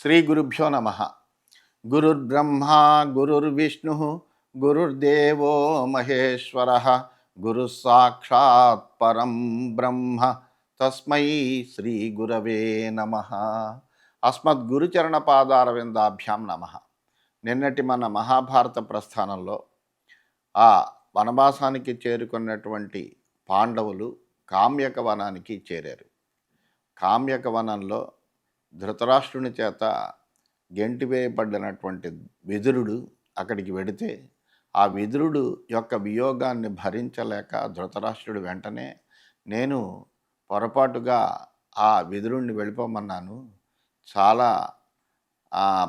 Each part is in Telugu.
శ్రీ గురుభ్యో నమ. గురుర్బ్రహ్మ గురుర్విష్ణు గురుర్దేవో మహేశ్వర గురు సాక్షాత్ పరం బ్రహ్మ తస్మై శ్రీ గురవే నమ. అస్మద్గురుచరణ పాదారవిందాభ్యాం నమ. నిన్నటి మన మహాభారత ప్రస్థానంలో ఆ వనవాసానికి చేరుకున్నటువంటి పాండవులు కామ్యక వనానికి చేరారు. కామ్యక వనంలో ధృతరాష్ట్రుని చేత గెంటివేయబడినటువంటి విదురుడు అక్కడికి వెడితే ఆ విదురుడు యొక్క వియోగాన్ని భరించలేక ధృతరాష్ట్రుడు వెంటనే నేను పొరపాటుగా ఆ విదురుణ్ణి వెళ్ళిపోమన్నాను, చాలా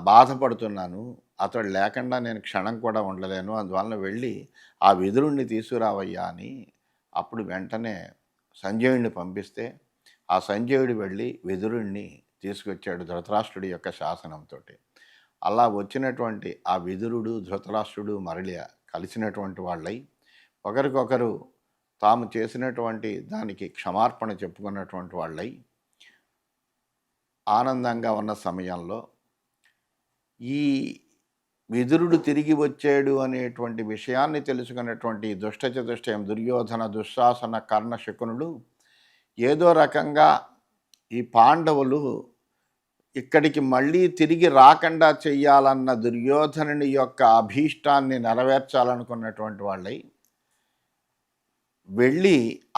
బాధపడుతున్నాను, అతడు లేకుండా నేను క్షణం కూడా ఉండలేను, అందువలన వెళ్ళి ఆ విదురుణ్ణి తీసుకురావయ్యా అని అప్పుడు వెంటనే సంజయుడిని పంపిస్తే ఆ సంజయుడు వెళ్ళి విదురుణ్ణి తీసుకొచ్చాడు ధృతరాష్ట్రుడి యొక్క శాసనంతో. అలా వచ్చినటువంటి ఆ విదురుడు ధృతరాష్ట్రుడు మరలి కలిసినటువంటి వాళ్ళై ఒకరికొకరు తాము చేసినటువంటి దానికి క్షమార్పణ చెప్పుకున్నటువంటి వాళ్ళై ఆనందంగా ఉన్న సమయంలో ఈ విదురుడు తిరిగి వచ్చాడు అనేటువంటి విషయాన్ని తెలుసుకున్నటువంటి దుష్టచతుష్టయం దుర్యోధన దుశ్శాసన కర్ణ శకునులు ఏదో రకంగా ఈ పాండవులు ఇక్కడికి మళ్ళీ తిరిగి రాకుండా చెయ్యాలన్న దుర్యోధనుని యొక్క అభీష్టాన్ని నెరవేర్చాలనుకున్నటువంటి వాళ్ళై వెళ్ళి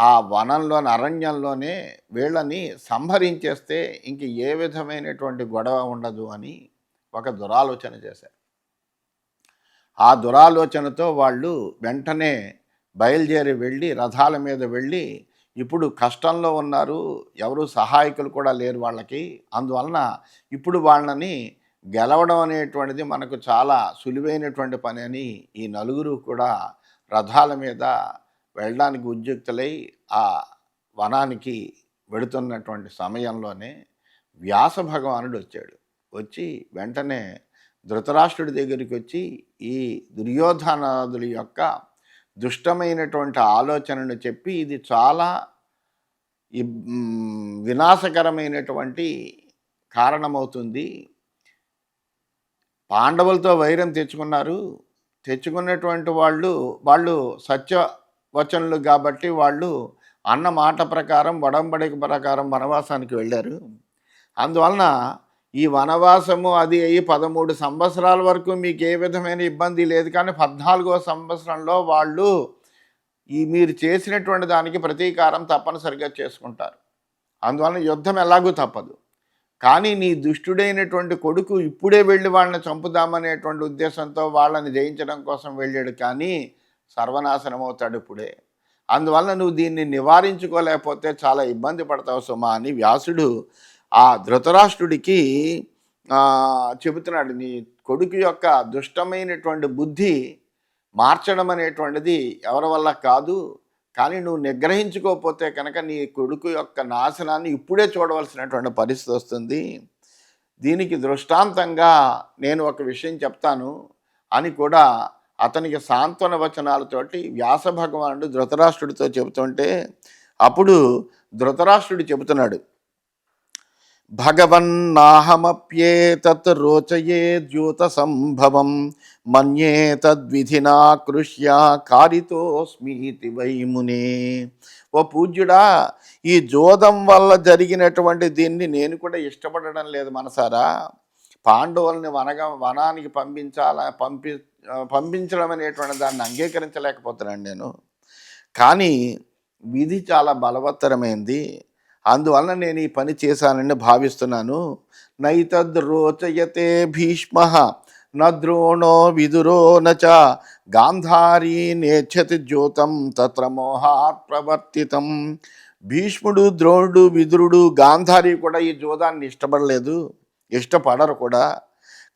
ఆ వనంలోని అరణ్యంలోనే వీళ్ళని సంహరించేస్తే ఇంక ఏ విధమైనటువంటి గొడవ ఉండదు అని ఒక దురాలోచన చేశారు. ఆ దురాలోచనతో వాళ్ళు వెంటనే బయలుదేరి వెళ్ళి రథాల మీద వెళ్ళి ఇప్పుడు కష్టంలో ఉన్నారు, ఎవరు సహాయకులు కూడా లేరు వాళ్ళకి, అందువలన ఇప్పుడు వాళ్ళని గెలవడం అనేటువంటిది మనకు చాలా సులువైనటువంటి పని అని ఈ నలుగురు కూడా రథాల మీద వెళ్ళడానికి ఉద్యుక్తులై ఆ వనానికి వెడుతున్నటువంటి సమయంలోనే వ్యాస భగవానుడు వచ్చాడు. వచ్చి వెంటనే ధృతరాష్ట్రుడి దగ్గరికి వచ్చి ఈ దుర్యోధనాదుల యొక్క దుష్టమైనటువంటి ఆలోచనను చెప్పి ఇది చాలా వినాశకరమైనటువంటి కారణమవుతుంది, పాండవులతో వైరం తెచ్చుకున్నటువంటి వాళ్ళు సత్యవచనులు కాబట్టి వాళ్ళు అన్న మాట ప్రకారం వడంబడిక ప్రకారం వనవాసానికి వెళ్ళారు. అందువలన ఈ వనవాసము అది అయ్యి 13 సంవత్సరాల వరకు మీకు ఏ విధమైన ఇబ్బంది లేదు, కానీ 14వ సంవత్సరంలో వాళ్ళు మీరు చేసినటువంటి దానికి ప్రతీకారం తప్పనిసరిగా చేసుకుంటారు. అందువలన యుద్ధం ఎలాగూ తప్పదు, కానీ నీ దుష్టుడైనటువంటి కొడుకు ఇప్పుడే వెళ్ళి వాళ్ళని చంపుదామనేటువంటి ఉద్దేశంతో వాళ్ళని జయించడం కోసం వెళ్ళాడు, కానీ సర్వనాశనం అవుతాడు ఇప్పుడే. అందువలన నువ్వు దీన్ని నివారించుకోలేకపోతే చాలా ఇబ్బంది పడతావు సుమా అని వ్యాసుడు ఆ ధృతరాష్ట్రుడికి చెబుతున్నాడు. నీ కొడుకు యొక్క దుష్టమైనటువంటి బుద్ధి మార్చడం అనేటువంటిది ఎవరి వల్ల కాదు, కానీ నువ్వు నిగ్రహించుకోకపోతే కనుక నీ కొడుకు యొక్క నాశనాన్ని ఇప్పుడే చూడవలసినటువంటి పరిస్థితి వస్తుంది. దీనికి దృష్టాంతంగా నేను ఒక విషయం చెప్తాను అని కూడా అతనికి సాంత్వన వచనాలతోటి వ్యాస భగవానుడు ధృతరాష్ట్రుడితో చెబుతుంటే అప్పుడు ధృతరాష్ట్రుడు చెబుతున్నాడు, భగవన్నాహమప్యేతత్ రోచయే ద్యూత సంభవం మన్యే తద్విధినా కృష్య కారితోస్మీతి వైమునే. ఓ పూజ్యుడా, ఈ జోదం వల్ల జరిగినటువంటి దీన్ని నేను కూడా ఇష్టపడడం లేదు మనసారా. పాండవుల్ని వనానికి పంపించడం అనేటువంటి దాన్ని అంగీకరించలేకపోతున్నాను నేను, కానీ విధి చాలా బలవత్తరమైంది, అందువలన నేను ఈ పని చేశానని భావిస్తున్నాను. నైతద్ రోచయతే భీష్మ న ద్రోణో విదురో నచ గాంధారీ నేచ్చతి జ్యోతం తత్ర మోహాత్ ప్రవర్తితం. భీష్ముడు ద్రోణుడు విదురుడు గాంధారీ కూడా ఈ జోదాన్ని ఇష్టపడరు కూడా,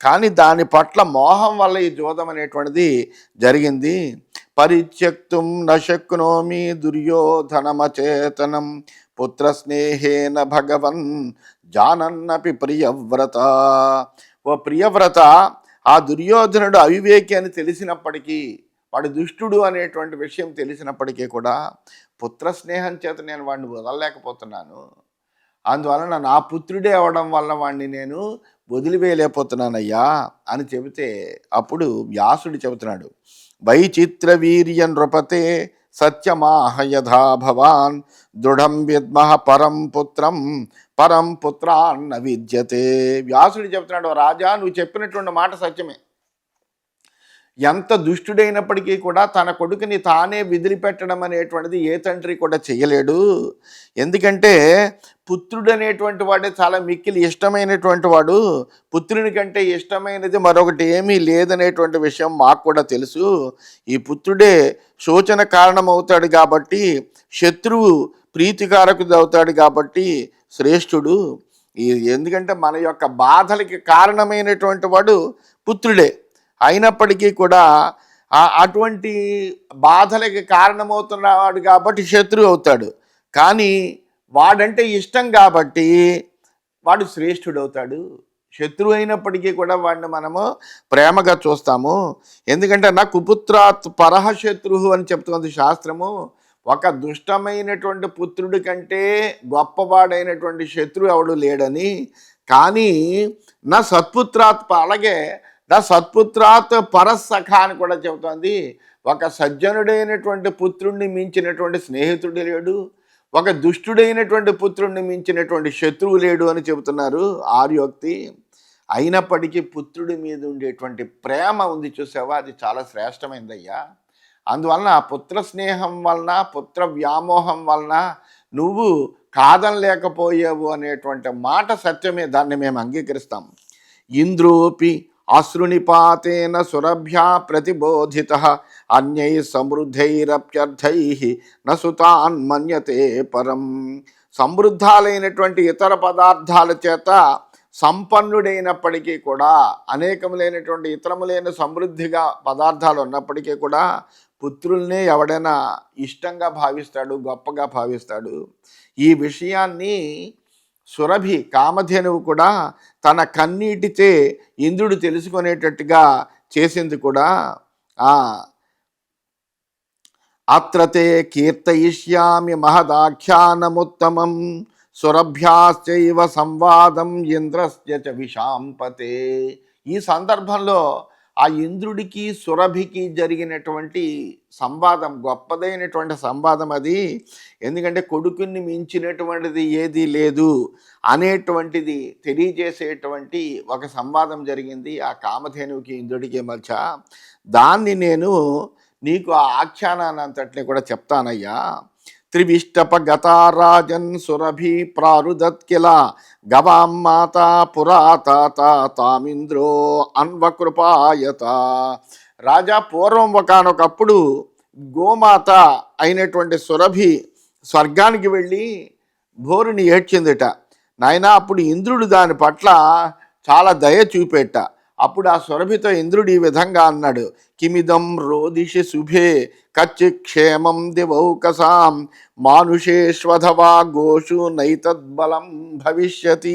కానీ దాని పట్ల మోహం వల్ల ఈ జోదం అనేటువంటిది జరిగింది. పరిత్యక్తుం నశక్నోమి దుర్యోధనమచేతనం పుత్రస్నేహేన భగవన్ జానన్నపి ప్రియవ్రత. ఓ ప్రియవ్రత, ఆ దుర్యోధనుడు అవివేకి అని తెలిసినప్పటికీ, వాడు దుష్టుడు అనేటువంటి విషయం తెలిసినప్పటికీ కూడా పుత్రస్నేహం చేత నేను వాడిని వదలలేకపోతున్నాను. అందువలన నా పుత్రుడే అవడం వల్ల వాడిని నేను వదిలివేయలేకపోతున్నానయ్యా అని చెబితే అప్పుడు వ్యాసుడు చెబుతున్నాడు, వైచిత్ర వీర్య నృపతే సత్యమాహ యథా భవాన్ దృఢం విద్మః పరం పుత్రాన్న విద్యతే. వ్యాసుడు చెబుతున్నాడు, రాజా నువ్వు చెప్పినటువంటి మాట సత్యమే. ఎంత దుష్టుడైనప్పటికీ కూడా తన కొడుకుని తానే విదిలిపెట్టడం అనేటువంటిది ఏ తండ్రి కూడా చెయ్యలేడు. ఎందుకంటే పుత్రుడు అనేటువంటి వాడే చాలా మిక్కిలి ఇష్టమైనటువంటి వాడు. పుత్రుని కంటే ఇష్టమైనది మరొకటి ఏమీ లేదనేటువంటి విషయం మాకు కూడా తెలుసు. ఈ పుత్రుడే శోచన కారణమవుతాడు కాబట్టి, శత్రువు ప్రీతికారకుడు అవుతాడు కాబట్టి శ్రేష్ఠుడు. ఎందుకంటే మన యొక్క బాధలకి కారణమైనటువంటి వాడు పుత్రుడే. అయినప్పటికీ కూడా అటువంటి బాధలకి కారణమవుతున్నాడు కాబట్టి శత్రువు అవుతాడు. కానీ వాడంటే ఇష్టం కాబట్టి వాడు శ్రేష్ఠుడు అవుతాడు. శత్రువు అయినప్పటికీ కూడా వాడిని మనము ప్రేమగా చూస్తాము. ఎందుకంటే నా కుపుత్రాత్ పరహ శత్రువు అని చెప్తుంది శాస్త్రము. ఒక దుష్టమైనటువంటి పుత్రుడి కంటే గొప్పవాడైనటువంటి శత్రువు ఎవడు లేడని. కానీ నా సత్పుత్రాత్, అలాగే నా సత్పుత్రాత్ పరసఖ అని కూడా చెబుతోంది. ఒక సజ్జనుడైనటువంటి పుత్రుణ్ణి మించినటువంటి స్నేహితుడు లేడు, ఒక దుష్టుడైనటువంటి పుత్రుణ్ణి మించినటువంటి శత్రువు లేడు అని చెబుతున్నారు ఆర్యోక్తి. అయినప్పటికీ పుత్రుడి మీద ఉండేటువంటి ప్రేమ ఉంది చూసావా, అది చాలా శ్రేష్టమైనదయ్యా. అందువలన పుత్ర స్నేహం వలన, పుత్ర వ్యామోహం వలన నువ్వు కాదనలేకపోయావు అనేటువంటి మాట సత్యమే, దాన్ని మేము అంగీకరిస్తాం. ఇంద్రోపి అశ్రునిపాతేన సురభ్యా ప్రతిబోధిత అన్యై సమృద్ధైరప్యర్థై నసుతాన్ మన్యతే పరం. సమృద్ధాలైనటువంటి ఇతర పదార్థాల చేత సంపన్నుడైనప్పటికీ కూడా, అనేకములైనటువంటి ఇతరములైన సమృద్ధిగా పదార్థాలు ఉన్నప్పటికీ కూడా పుత్రుల్నే ఎవడైనా ఇష్టంగా భావిస్తాడు, గొప్పగా భావిస్తాడు. ఈ విషయాన్ని సురభి కామధేనువు కూడా తన కన్నీటిచే ఇంద్రుడు తెలుసుకునేటట్టుగా చేసింది కూడా. అత్రతే కీర్తయిష్యామి మహదాఖ్యానముత్తమం సురభ్యాశ్చైవ సంవాదం ఇంద్రస్య చ విశాంపతే. ఈ సందర్భంలో ఆ ఇంద్రుడికి సురభికి జరిగినటువంటి సంవాదం గొప్పదైనటువంటి సంవాదం అది. ఎందుకంటే కొడుకుని మించినటువంటిది ఏదీ లేదు అనేటువంటిది తెలియజేసేటువంటి ఒక సంవాదం జరిగింది ఆ కామధేనువుకి ఇంద్రుడికి మధ్య. దాన్ని నేను నీకు ఆ ఆఖ్యానాన్ని అంతటిని కూడా చెప్తానయ్యా. త్రివిష్టపగతారాజన్ సురభి ప్రారుదత్కిల గవాం మాత పురాతాత తామింద్రో అన్వకృపాయత. రాజా, పూర్వం ఒకనొకప్పుడు గోమాత అయినటువంటి సురభి స్వర్గానికి వెళ్ళి భోరుని ఏడ్చిందిట. నాయన, అప్పుడు ఇంద్రుడు దాని పట్ల చాలా దయ చూపేట. అప్పుడు ఆ సురభితో ఇంద్రుడు ఈ విధంగా అన్నాడు, కిమిదం రోదిషి శుభే కచ్చి క్షేమం దివౌకసాం మానుషేష్వధవా గోషు నైతద్బలం భవిష్యతి.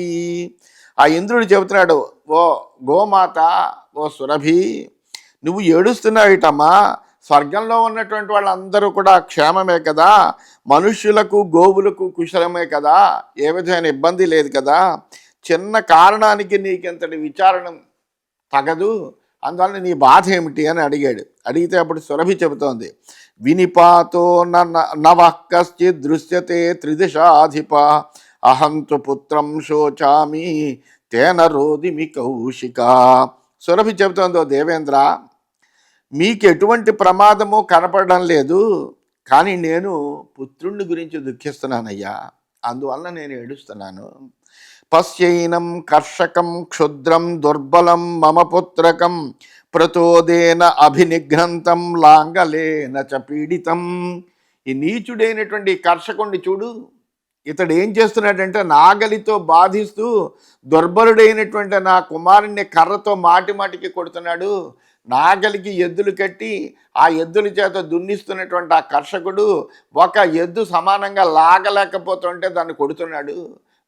ఆ ఇంద్రుడు చెబుతున్నాడు, ఓ గోమాత, ఓ సురభి, నువ్వు ఏడుస్తున్నావిటమ్మా. స్వర్గంలో ఉన్నటువంటి వాళ్ళందరూ కూడా క్షేమమే కదా, మనుష్యులకు గోవులకు కుశలమే కదా, ఏ విధమైన ఇబ్బంది లేదు కదా. చిన్న కారణానికి నీకెంతటి విచారణ తగదు, అందువల్ల నీ బాధ ఏమిటి అని అడిగాడు. అడిగితే అప్పుడు సురభి చెబుతోంది, వినిపాతో నవః కశ్చిద్ దృశ్యతే త్రిదిశాధిప అహంతు పుత్రం శోచామి తేన రోదిమి కౌశిక. సురభి చెబుతోందో, దేవేంద్ర, మీకు ఎటువంటి ప్రమాదము కనపడడం లేదు, కానీ నేను పుత్రుణ్ణి గురించి దుఃఖిస్తున్నానయ్యా, అందువల్ల నేను ఏడుస్తున్నాను. పశ్యైనం కర్షకం క్షుద్రం దుర్బలం మమ పుత్రకం ప్రతోదేన అభినిఘ్నంతం లాంగలేన చ పీడితం. ఈ నీచుడైనటువంటి కర్షకుణ్ణి చూడు, ఇతడు ఏం చేస్తున్నాడంటే నాగలితో బాధిస్తూ దుర్బలుడైనటువంటి నా కుమారుణ్ణి కర్రతో మాటికి కొడుతున్నాడు. నాగలికి ఎద్దులు కట్టి ఆ ఎద్దుల చేత దున్నిస్తున్నటువంటి ఆ కర్షకుడు ఒక ఎద్దు సమానంగా లాగలేకపోతుంటే దాన్ని కొడుతున్నాడు.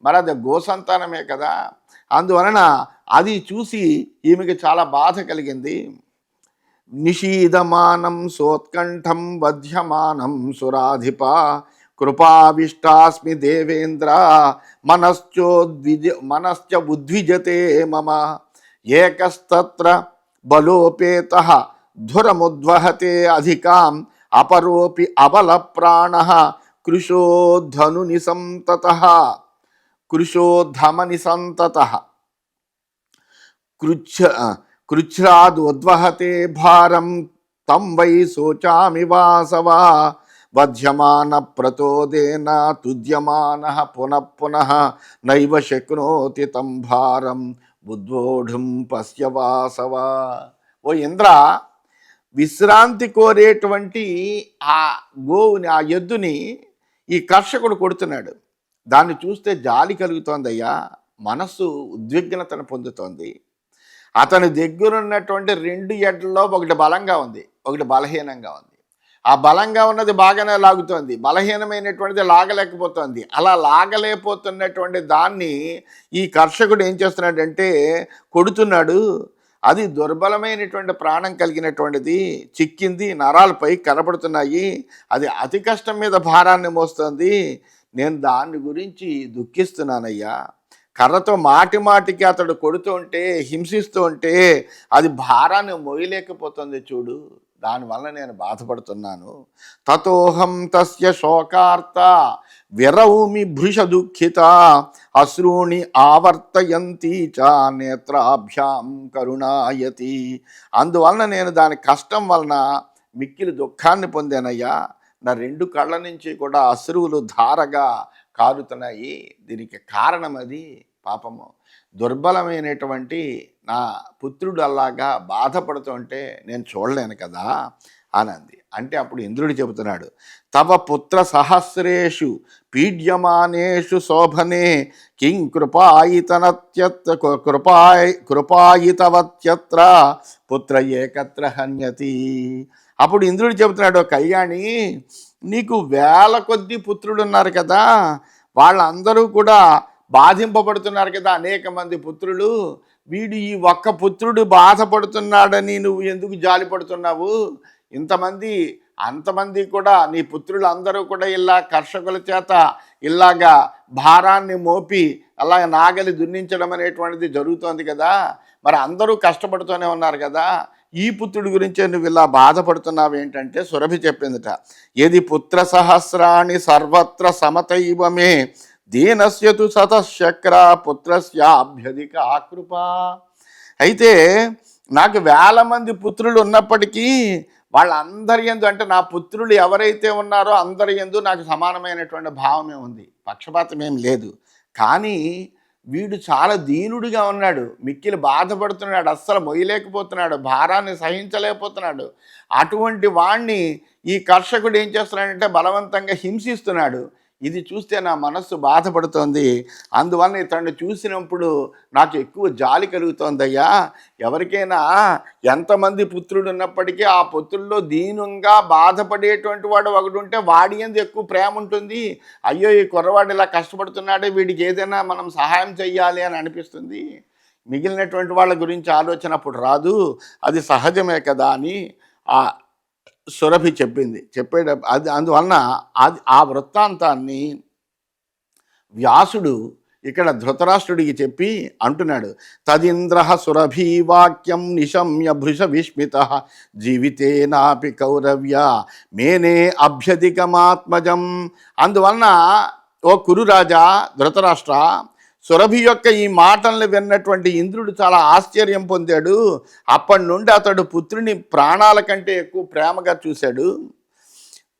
మరి అది గోసంతానమే కదా. అందువలన అది చూసి ఈమెకి చాలా బాధ కలిగింది. నిషీదమానం సోత్కంఠం వధ్యమానం సురాధిప కృపావిష్టాస్మి దేవేంద్ర మనశ్చ ఉద్విజతే మమ ఏకస్తత్ర బలోపేత ధురముద్వహతే అధికాం అపరోపి అబల ప్రాణ కృశోధనుని సంతత కృశోధమని సంతత కృచ్ఛ్రాదుద్వహతే భారం తం వై శోచామి వాసవా వధ్యమాన ప్రతోదేన తుద్యమాన పునః పునః నైవ శక్నోతి తం భారం బుద్వోఢుం పశ్య వాసవా. ఓ ఇంద్ర, విశ్రాంతి కోరేటువంటి ఆ గోవుని, ఆ ఎద్దుని ఈ కర్షకుడు కొడుతున్నాడు. దాన్ని చూస్తే జాలి కలుగుతోందయ్యా, మనస్సు ఉద్విగ్నతను పొందుతోంది. అతని దగ్గరున్నటువంటి 2 ఎడ్లలో ఒకటి బలంగా ఉంది, ఒకటి బలహీనంగా ఉంది. ఆ బలంగా ఉన్నది బాగానే లాగుతోంది, బలహీనమైనటువంటిది లాగలేకపోతోంది. అలా లాగలేకపోతున్నటువంటి దాన్ని ఈ కర్షకుడు ఏం చేస్తున్నాడంటే కొడుతున్నాడు. అది దుర్బలమైనటువంటి ప్రాణం కలిగినటువంటిది, చిక్కింది, నరాలపై కనపడుతున్నాయి, అది అతి కష్టం మీద భారాన్ని మోస్తుంది. నేను దాని గురించి దుఃఖిస్తున్నానయ్యా. కర్రతో మాటి మాటికి అతడు కొడుతూ ఉంటే, హింసిస్తూ ఉంటే అది భారాన్ని మోయలేకపోతుంది చూడు, దానివల్ల నేను బాధపడుతున్నాను. తతోహం తస్య శోకార్త విరౌమి భృష దుఃఖిత అశ్రూణి ఆవర్తయంతి చ నేత్రాభ్యాం కరుణాయతి. అందువలన నేను దాని కష్టం వలన మిక్కిలి దుఃఖాన్ని పొందానయ్యా. నా 2 కళ్ళ నుంచి కూడా అశ్రువులు ధారగా కారుతున్నాయి. దీనికి కారణం అది పాపము. దుర్బలమైనటువంటి నా పుత్రుడు అలాగా బాధపడుతుంటే నేను చూడలేను కదా అనంది. అంటే అప్పుడు ఇంద్రుడు చెబుతున్నాడు, తవ పుత్ర సహస్రేషు పీడ్యమానేషు శోభనే కిం కృపాయితవత్యత్ర పుత్ర ఏకత్ర హన్యతి. అప్పుడు ఇంద్రుడు చెబుతున్నాడు, కళ్యాణి, నీకు 1000 కొద్ది పుత్రులు ఉన్నారు కదా, వాళ్ళందరూ కూడా బాధింపబడుతున్నారు కదా, అనేక మంది పుత్రులు. వీడు ఈ ఒక్క పుత్రుడు బాధపడుతున్నాడని నువ్వు ఎందుకు జాలి పడుతున్నావు? ఇంతమంది అంతమంది కూడా నీ పుత్రులు అందరూ కూడా ఇలా కర్షకుల చేత ఇలాగా భారాన్ని మోపి అలాగ నాగలి దున్నించడం అనేటువంటిది జరుగుతోంది కదా, మరి అందరూ కష్టపడుతూనే ఉన్నారు కదా, ఈ పుత్రుడి గురించే నువ్వు ఇలా బాధపడుతున్నావు ఏంటంటే సురభి చెప్పిందిట, ఏది పుత్ర సహస్రాణి సర్వత్ర సమతైవమే దీనస్యతు సతశక్ర పుత్రస్యాభ్యధిక ఆకృప. అయితే నాకు 1000 మంది పుత్రులు ఉన్నప్పటికీ వాళ్ళందరి యందు, అంటే నా పుత్రులు ఎవరైతే ఉన్నారో అందరి యందు నాకు సమానమైనటువంటి భావమే ఉంది, పక్షపాతం ఏం లేదు. కానీ వీడు చాలా దీనుడిగా ఉన్నాడు, మిక్కిలి బాధపడుతున్నాడు, అస్సలు మొయ్యలేకపోతున్నాడు, భారాన్ని సహించలేకపోతున్నాడు. అటువంటి వాణ్ణి ఈ కర్షకుడు ఏం చేస్తున్నాడంటే బలవంతంగా హింసిస్తున్నాడు. ఇది చూస్తే నా మనస్సు బాధపడుతోంది. అందువల్ల ఇతన్ని చూసినప్పుడు నాకు ఎక్కువ జాలి కలుగుతోందయ్యా. ఎవరికైనా ఎంతమంది పుత్రుడు ఉన్నప్పటికీ ఆ పుత్రుల్లో దీనంగా బాధపడేటువంటి వాడు ఒకడు ఉంటే వాడి యందు ఎక్కువ ప్రేమ ఉంటుంది. అయ్యో, ఈ కుర్రవాడు ఇలా కష్టపడుతున్నాడే, వీడికి ఏదైనా మనం సహాయం చెయ్యాలి అని అనిపిస్తుంది. మిగిలినటువంటి వాళ్ళ గురించి ఆలోచన అప్పుడు రాదు, అది సహజమే కదా అని ఆ సురభి చెప్పింది. అది అందువలన ఆ వృత్తాంతాన్ని వ్యాసుడు ఇక్కడ ధృతరాష్ట్రుడికి చెప్పి అంటున్నాడు, తదింద్ర సురభీ వాక్యం నిశమ్య భృష విస్మిత జీవితేనాపి కౌరవ్య మేనే అభ్యధికమాత్మజం. అందువలన ఓ కురురాజా ధృతరాష్ట్ర, సురభి యొక్క ఈ మాటల్ని విన్నటువంటి ఇంద్రుడు చాలా ఆశ్చర్యం పొందాడు. అప్పటి నుండి అతడు పుత్రుని ప్రాణాల కంటే ఎక్కువ ప్రేమగా చూశాడు.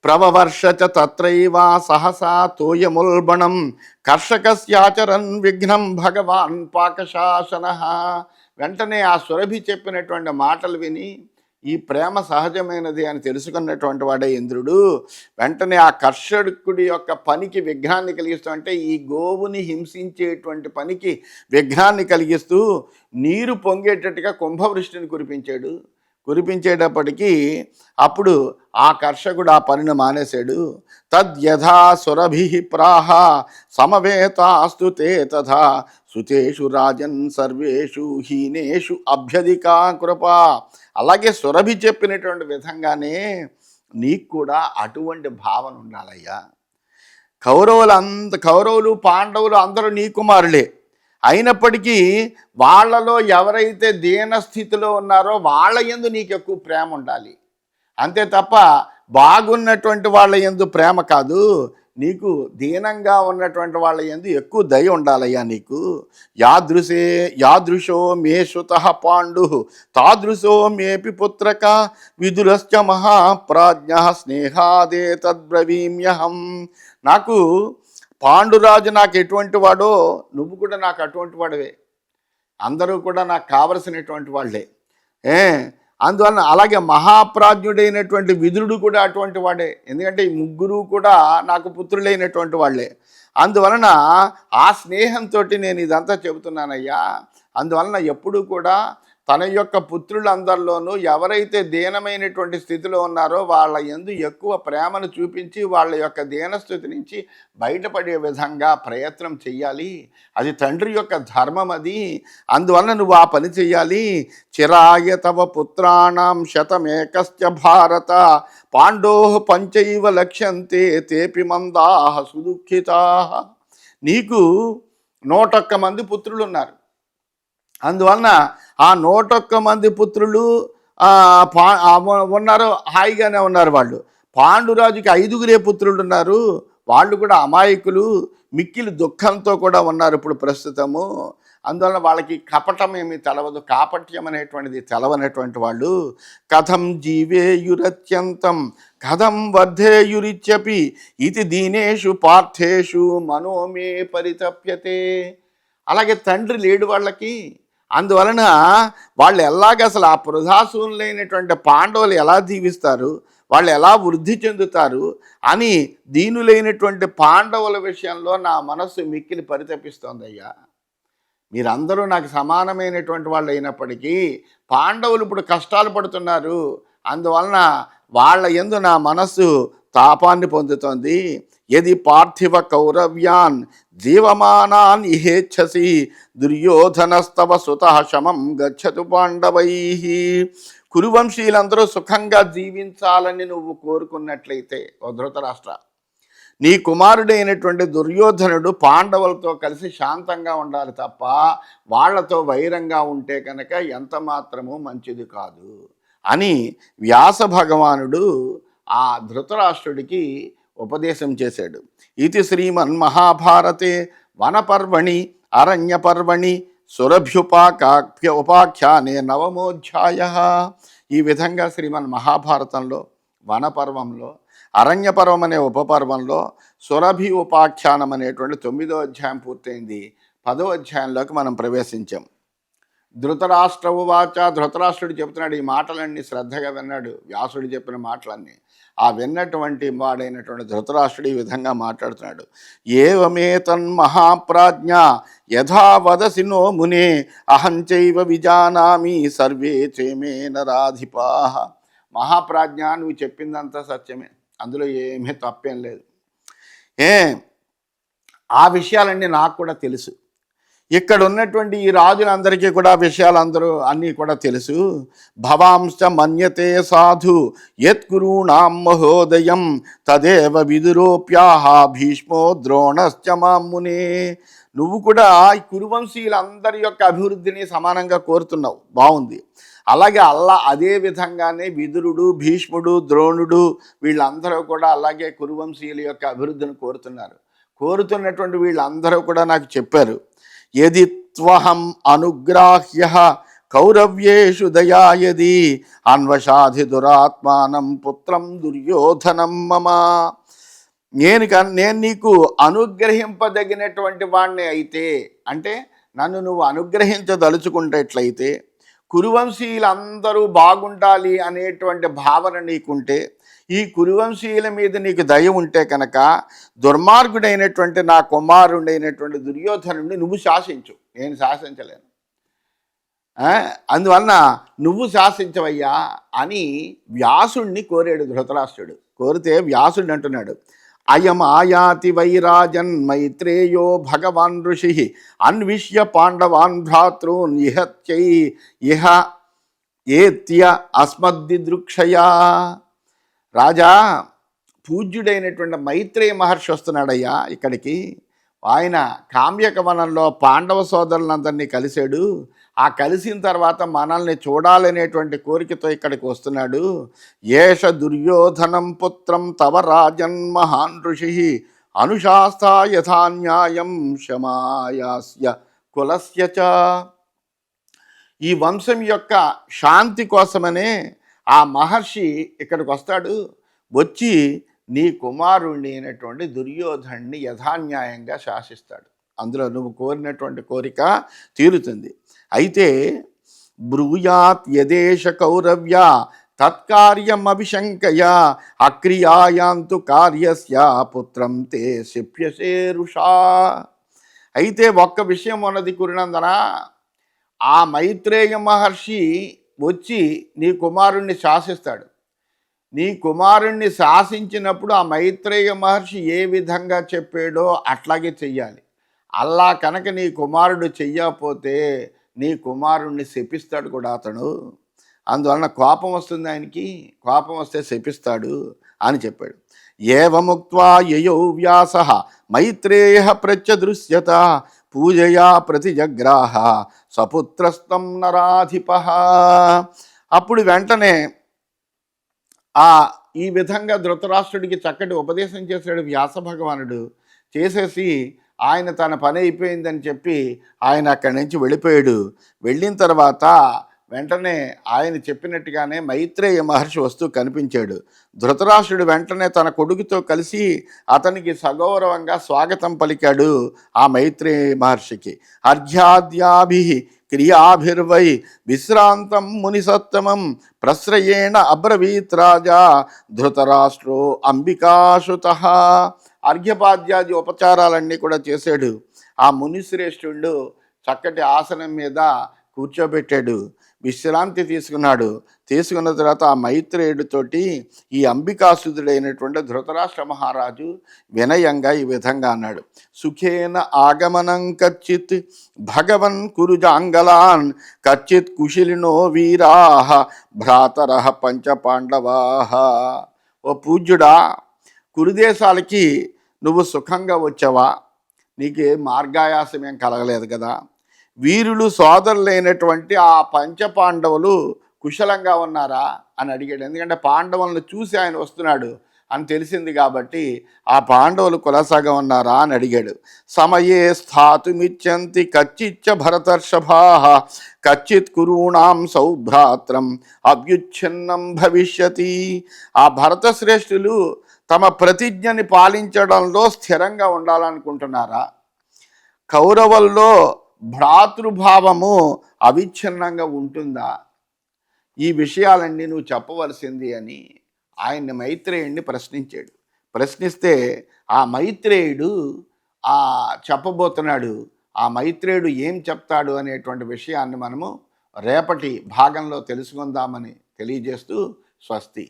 ప్రవవర్షచ తత్రైవ సహసా తోయముల్బణం కర్షకస్యాచరన్ విఘ్నం భగవాన్ పాకశాసన. వెంటనే ఆ సురభి చెప్పినటువంటి మాటలు విని ఈ ప్రేమ సహజమైనది అని తెలుసుకున్నటువంటి వాడే ఇంద్రుడు వెంటనే ఆ కర్షకుడి యొక్క పనికి విఘ్నాన్ని కలిగిస్తూ, అంటే ఈ గోవుని హింసించేటువంటి పనికి విఘ్నాన్ని కలిగిస్తూ నీరు పొంగేటట్టుగా కుంభవృష్టిని కురిపించేటప్పటికీ అప్పుడు ఆ కర్షకుడు ఆ పనిని మానేశాడు. తద్యథా సురభి ప్రాహ సమవేతాస్తు తే తథా సుతేషు రాజన్ సర్వేషు హీనేషు అభ్యధికా కృప. అలాగే సురభి చెప్పినటువంటి విధంగానే నీకు కూడా అటువంటి భావన ఉండాలయ్యా. కౌరవులు పాండవులు అందరూ నీ కుమారులే. అయినప్పటికీ వాళ్ళలో ఎవరైతే దీనస్థితిలో ఉన్నారో వాళ్ళ యందు నీకు ఎక్కువ ప్రేమ ఉండాలి. అంతే తప్ప బాగున్నటువంటి వాళ్ళ యందు ప్రేమ కాదు, నీకు దీనంగా ఉన్నటువంటి వాళ్ళ యందు ఎక్కువ దయ ఉండాలయ్యా నీకు. యాదృశో మే సుతః పాండు తాదృశో మేపి పుత్రక విదురశ్చ మహాప్రాజ్ఞ స్నేహాదే తద్బ్రవీమ్యహం. నాకు పాండురాజు నాకు ఎటువంటి వాడో నువ్వు కూడా నాకు అటువంటి వాడవే. అందరూ కూడా నాకు కావలసినటువంటి వాళ్ళే. అందువలన అలాగే మహాప్రాజ్ఞుడైనటువంటి విదురుడు కూడా అటువంటి వాడే. ఎందుకంటే ఈ ముగ్గురు కూడా నాకు పుత్రులైనటువంటి వాళ్ళే. అందువలన ఆ స్నేహంతో నేను ఇదంతా చెబుతున్నానయ్యా. అందువలన ఎప్పుడూ కూడా తన యొక్క పుత్రులందరిలోనూ ఎవరైతే దీనమైనటువంటి స్థితిలో ఉన్నారో వాళ్ళ యందు ఎక్కువ ప్రేమను చూపించి వాళ్ళ యొక్క దీనస్థితి నుంచి బయటపడే విధంగా ప్రయత్నం చెయ్యాలి. అది తండ్రి యొక్క ధర్మం అది. అందువలన నువ్వు ఆ పని చెయ్యాలి. చిరాయ తవ పుత్రాణం శతమేకశ్చ భారత పాండో పంచైవ లక్ష్యంతే తేపి మందాః సుదుఃఖితాః. నీకు 101 మంది పుత్రులు ఉన్నారు. అందువలన ఆ 101 మంది పుత్రులు ఉన్నారు, హాయిగానే ఉన్నారు. వాళ్ళు పాండురాజుకి 5గురే పుత్రులు ఉన్నారు. వాళ్ళు కూడా అమాయకులు, మిక్కిలి దుఃఖంతో కూడా ఉన్నారు ఇప్పుడు ప్రస్తుతము. అందువలన వాళ్ళకి కపటం ఏమీ తెలవదు, కాపట్యం అనేటువంటిది తెలవనటువంటి వాళ్ళు. కథం జీవేయురత్యంతం కథం వర్ధేయురిత్యపి ఇది దీనేషు పార్థేషు మనోమే పరితప్యతే. అలాగే తండ్రి లేడు వాళ్ళకి. అందువలన వాళ్ళు ఎలాగ అసలు ఆ వృధాశూనులైనటువంటి పాండవులు ఎలా జీవిస్తారు, వాళ్ళు ఎలా వృద్ధి చెందుతారు అని దీనులైనటువంటి పాండవుల విషయంలో నా మనస్సు మిక్కిలి పరితపిస్తోందయ్యా. మీరందరూ నాకు సమానమైనటువంటి వాళ్ళు అయినప్పటికీ పాండవులు ఇప్పుడు కష్టాలు పడుతున్నారు. అందువలన వాళ్ళ యందు నా మనస్సు తాపాన్ని పొందుతోంది. యది పార్థివ కౌరవ్యాన్ జీవమానాన్ ఇహేచ్ఛసి దుర్యోధనస్తవ సుతః శమం గచ్చతు పాండవై. కురువంశీయులందరూ సుఖంగా జీవించాలని నువ్వు కోరుకున్నట్లయితే ఓ ధృతరాష్ట్ర, నీ కుమారుడైనటువంటి దుర్యోధనుడు పాండవులతో కలిసి శాంతంగా ఉండాలి తప్ప వాళ్లతో వైరంగా ఉంటే కనుక ఎంత మాత్రమూ మంచిది కాదు అని వ్యాస భగవానుడు ఆ ధృతరాష్ట్రుడికి ఉపదేశం చేశాడు. ఇది శ్రీమన్మహాభారతే వనపర్వణి అరణ్యపర్వణి ఉపాఖ్యానే 9మోధ్యాయ. ఈ విధంగా శ్రీమన్ మహాభారతంలో వనపర్వంలో, అరణ్యపర్వం అనే ఉపపర్వంలో, సురభి ఉపాఖ్యానం అనేటువంటి 9వ అధ్యాయం పూర్తయింది. 10వ అధ్యాయంలోకి మనం ప్రవేశించాం. ధృతరాష్ట్ర ఉవాచ. ధృతరాష్ట్రుడు చెబుతున్నాడు. ఈ మాటలన్నీ శ్రద్ధగా విన్నాడు వ్యాసుడు చెప్పిన మాటలన్నీ. ఆ విన్నటువంటి వాడైనటువంటి ధృతరాష్ట్రుడు ఈ విధంగా మాట్లాడుతున్నాడు. ఏవమేతన్మహాప్రాజ్ఞ యథా వదసి నో మునే అహంచైవ విజానామి సర్వే చేమే నరాధిపాః. మహాప్రాజ్ఞ, నువ్వు చెప్పిందంతా సత్యమే, అందులో ఏమీ తప్పేం లేదు. ఆ విషయాలన్నీ నాకు కూడా తెలుసు. ఇక్కడ ఉన్నటువంటి ఈ రాజులందరికీ కూడా విషయాలందరూ అన్నీ కూడా తెలుసు. భవాంశ మన్యతే సాధు యత్కురూణాం మహోదయం తదేవ విదురోప్యాహ భీష్మో ద్రోణశ్చ మామునే. నువ్వు కూడా ఈ కురువంశీయులందరి యొక్క అభివృద్ధిని సమానంగా కోరుతున్నావు, బాగుంది. అలాగే అదే విధంగానే విదురుడు, భీష్ముడు, ద్రోణుడు వీళ్ళందరూ కూడా అలాగే కురువంశీయుల యొక్క అభివృద్ధిని కోరుతున్నటువంటి వీళ్ళందరూ కూడా నాకు చెప్పారు. యది త్వహం అనుగ్రాహ్య కౌరవ్యేషు దయాయది అన్వషాధి దురాత్మానం పుత్రం దుర్యోధనం మమ. నేను నీకు అనుగ్రహింపదగినటువంటి వాణ్ణి అయితే, అంటే నన్ను నువ్వు అనుగ్రహించదలుచుకునేట్లయితే, కురువంశీయులందరూ బాగుండాలి అనేటువంటి భావన నీకుంటే, ఈ కురువంశీయుల మీద నీకు దయ ఉంటే కనుక దుర్మార్గుడైనటువంటి నా కుమారుడైనటువంటి దుర్యోధనుడిని నువ్వు శాసించు, నేను శాసించలేను. అందువలన నువ్వు శాసించవయ్యా అని వ్యాసుడిని కోరాడు ధృతరాష్ట్రుడు. కోరితే వ్యాసుడు అంటున్నాడు, అయం ఆయాతి వైరాజన్ మైత్రేయో భగవాన్ ఋషి అన్విష్య పాండవాన్ భ్రాతॄన్ ఇహ ఏత్య అస్మద్దిదృక్షయా. రాజా, పూజ్యుడైనటువంటి మైత్రేయ మహర్షి వస్తున్నాడయ్యా ఇక్కడికి. ఆయన కామ్యక వనంలో పాండవ సోదరులందరినీ కలిశాడు. ఆ కలిసిన తర్వాత మనల్ని చూడాలనేటువంటి కోరికతో ఇక్కడికి వస్తున్నాడు. ఏష దుర్యోధనం పుత్రం తవ రాజన్ మహాన్ ఋషి అనుశాస్తా యథా న్యాయం క్షమాయాస్య కులస్య చ. ఈ వంశం యొక్క శాంతి కోసమనే ఆ మహర్షి ఇక్కడికి వస్తాడు. వచ్చి నీ కుమారుణ్ణి అయినటువంటి దుర్యోధన్ని యథాన్యాయంగా శాసిస్తాడు. అందులో నువ్వు కోరినటువంటి కోరిక తీరుతుంది. అయితే బ్రూయాత్ యదేశ కౌరవ్య తత్కార్యం అభిశంకయ అక్రియాయాంతు కార్యస్య పుత్రం తే శిప్యసేరుషా. అయితే ఒక్క విషయం ఉన్నది కురునందన, ఆ మైత్రేయ మహర్షి వచ్చి నీ కుమారుణ్ణి శాసిస్తాడు. నీ కుమారుణ్ణి శాసించినప్పుడు ఆ మైత్రేయ మహర్షి ఏ విధంగా చెప్పాడో అట్లాగే చెయ్యాలి. అలా కనుక నీ కుమారుడు చెయ్యకపోతే నీ కుమారుణ్ణి శపిస్తాడు కూడా అతడు. అందువలన కోపం వస్తుంది ఆయనకి, కోపం వస్తే శపిస్తాడు అని చెప్పాడు. ఏవముక్త్వా యయౌ వ్యాస మైత్రేయ ప్రత్యదృశ్యత పూజయా ప్రతిజగ్రాహ సపుత్రస్తం నరాధిప. అప్పుడు వెంటనే ఈ విధంగా ధృతరాష్ట్రుడికి చక్కటి ఉపదేశం చేశాడు వ్యాస భగవానుడు. చేసేసి ఆయన తన పని అయిపోయిందని చెప్పి ఆయన అక్కడి నుంచి వెళ్ళిపోయాడు. వెళ్ళిన తర్వాత వెంటనే ఆయన చెప్పినట్టుగానే మైత్రేయ మహర్షి వస్తూ కనిపించాడు. ధృతరాష్ట్రుడు వెంటనే తన కొడుకుతో కలిసి అతనికి సగౌరవంగా స్వాగతం పలికాడు ఆ మైత్రేయ మహర్షికి. అర్ఘ్యాద్యాభి క్రియాభిర్వై విశ్రాంతం మునిసత్తమం ప్రశ్రయేణ అబ్రవీత్ రాజా ధృతరాష్ట్రో అంబికాశుత. అర్ఘ్యపాద్యాది ఉపచారాలన్నీ కూడా చేశాడు. ఆ మునిశ్రేష్ఠుడు చక్కటి ఆసనం మీద కూర్చోబెట్టాడు, విశ్రాంతి తీసుకున్నాడు. తీసుకున్న తర్వాత ఆ మైత్రేయుడితోటి ఈ అంబికాసుదుడైనటువంటి ధృతరాష్ట్ర మహారాజు వినయంగా ఈ విధంగా అన్నాడు. సుఖేన ఆగమనం కచ్చిత్ భగవన్ కురుజాంగలాన్ కచ్చిత్ కుశలినో వీరాహ భ్రాతరః పంచపాండవాహ. ఓ పూజ్యుడా, కురుదేశాలకి నువ్వు సుఖంగా వచ్చావా? నీకు మార్గాయాసం ఏం కలగలేదు కదా? వీరులు సోదరులైనటువంటి ఆ పంచపాండవులు కుశలంగా ఉన్నారా అని అడిగాడు. ఎందుకంటే పాండవులను చూసి ఆయన వస్తున్నాడు అని తెలిసింది కాబట్టి ఆ పాండవులు కులసగా ఉన్నారా అని అడిగాడు. సమయే స్థాతుమిచ్చంతి కచ్చిచ్చ భరతర్షభా కచ్చిత్ కురూణాం సౌభ్రాత్రం అభ్యుచ్ఛిన్నం భవిష్యతి. ఆ భరత శ్రేష్ఠులు తమ ప్రతిజ్ఞని పాలించడంలో స్థిరంగా ఉండాలనుకుంటున్నారా? కౌరవుల్లో భ్రాతృభావము అవిచ్ఛిన్నంగా ఉంటుందా? ఈ విషయాలన్నీ నువ్వు చెప్పవలసింది అని ఆయన్ని మైత్రేయుడిని ప్రశ్నించాడు. ప్రశ్నిస్తే ఆ మైత్రేయుడు చెప్పబోతున్నాడు. ఆ మైత్రేయుడు ఏం చెప్తాడు అనేటువంటి విషయాన్ని మనము రేపటి భాగంలో తెలుసుకుందామని తెలియజేస్తూ స్వస్తి.